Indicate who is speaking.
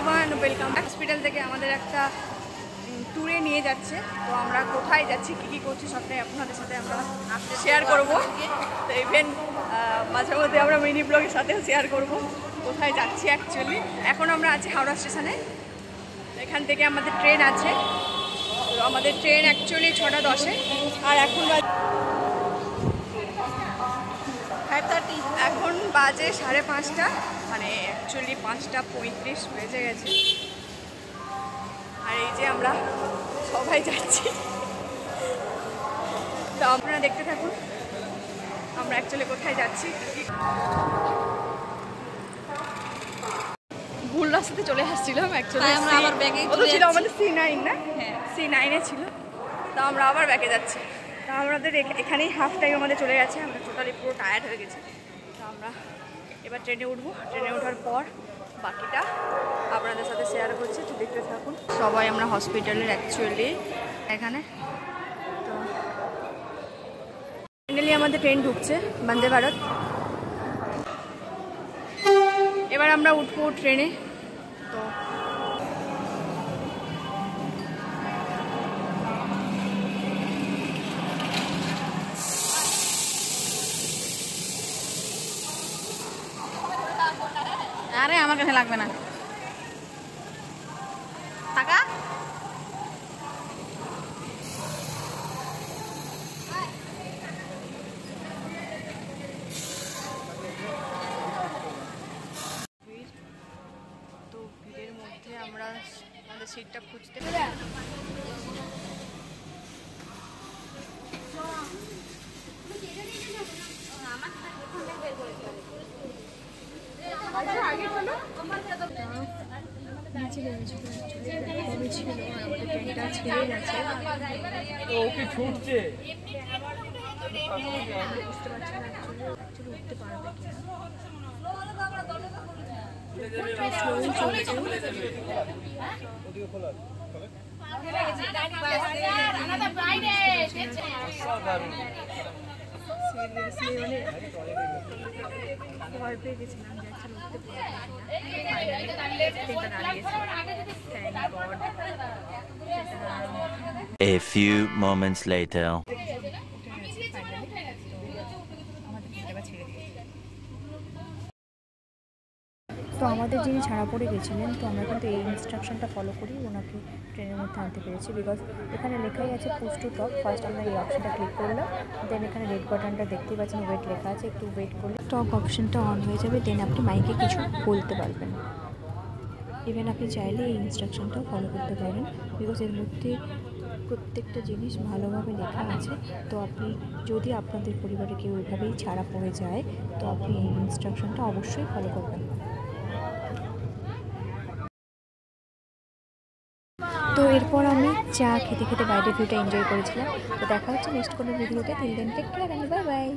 Speaker 1: Everyone, welcome hospital থেকে আমাদের একটা ট্যুরে নিয়ে যাচ্ছে। তো আমরা কোথায় যাচ্ছি, কী কী করছি সবটাই আপনাদের সাথে আমরা শেয়ার করব। তো ইভেন মাঝে মধ্যে আমরা মিনি ব্লগের সাথেও শেয়ার করব কোথায় যাচ্ছি। অ্যাকচুয়ালি এখন আমরা আছি হাওড়া স্টেশনে। এখান থেকে আমাদের ট্রেন আছে। তো আমাদের ট্রেন অ্যাকচুয়ালি 6টা 10-এ, আর এখন 5:30, এখন বাজে 5:30, মানে অ্যাকচুয়ালি 5:35 বেজে গেছে। আর এই যে আমরা সবাই যাচ্ছি, তো আপনারা দেখতে থাকুন আমরা অ্যাকচুয়ালি কোথায় যাচ্ছি। ভুল রাস্তাতে চলে আসছিলাম অ্যাকচুয়ালি, ছিল আমাদের C9 না, হ্যাঁ C9-এ ছিল। তো আমরা আবার ব্যাকে যাচ্ছি। তো আমাদের এখানেই হাফ টাইম আমাদের চলে গেছে, আমরা টোটালি পুরো টায়ার্ড হয়ে গেছি। তো আমরা এবার ট্রেনে উঠবো। ট্রেনে ওঠার পর বাকিটা আপনাদের সাথে শেয়ার করছি, তো দেখতে থাকুন। সবাই আমরা হসপিটালের অ্যাকচুয়ালি এখানে। তো ফাইনালি আমাদের ট্রেন ঢুকছে, বন্দে ভারত। এবার আমরা উঠবো ট্রেনে। তো
Speaker 2: আরে আমার কাছে লাগবে না টাকা।
Speaker 1: তো ভিড়ের মধ্যে আমরা আমাদের সিটটা খুঁজতে উঠতে পারবে ভয় পেয়ে গেছিলাম যে উঠতে
Speaker 3: A few moments later.
Speaker 4: তো আমাদের যিনি ছাড়া পড়ে গেছিলেন, তো আমরা কিন্তু এই ইনস্ট্রাকশনটা ফলো করি ওনাকে ট্রেনের মধ্যে আনতে পেরেছি। বিকজ এখানে লেখাই আছে পুশ টু টক। ফার্স্ট আমরা এই অপশানটা ক্লিক করলাম, দেন এখানে রেড বাটনটা দেখতেই পাচ্ছেন, ওয়েট লেখা আছে, একটু ওয়েট করলে টক অপশানটা অন হয়ে যাবে। দেন আপনি মাইকে কিছু বলতে পারবেন। ইভেন আপনি চাইলে এই ইনস্ট্রাকশনটাও ফলো করতে পারেন, বিকজ এর মধ্যে প্রত্যেকটা জিনিস ভালোভাবে লেখা আছে। তো আপনি যদি আপনাদের পরিবারে কেউ ওইভাবেই ছাড়া পড়ে যায়, তো আপনি এই ইনস্ট্রাকশনটা অবশ্যই ফলো করবেন। তো এরপর আমি চা খেতে খেতে বাইরের ভিউটা এনজয় করেছিলাম। তো দেখা হচ্ছে নেক্সট কোনো ভিডিওতে। Till then take care and bye by.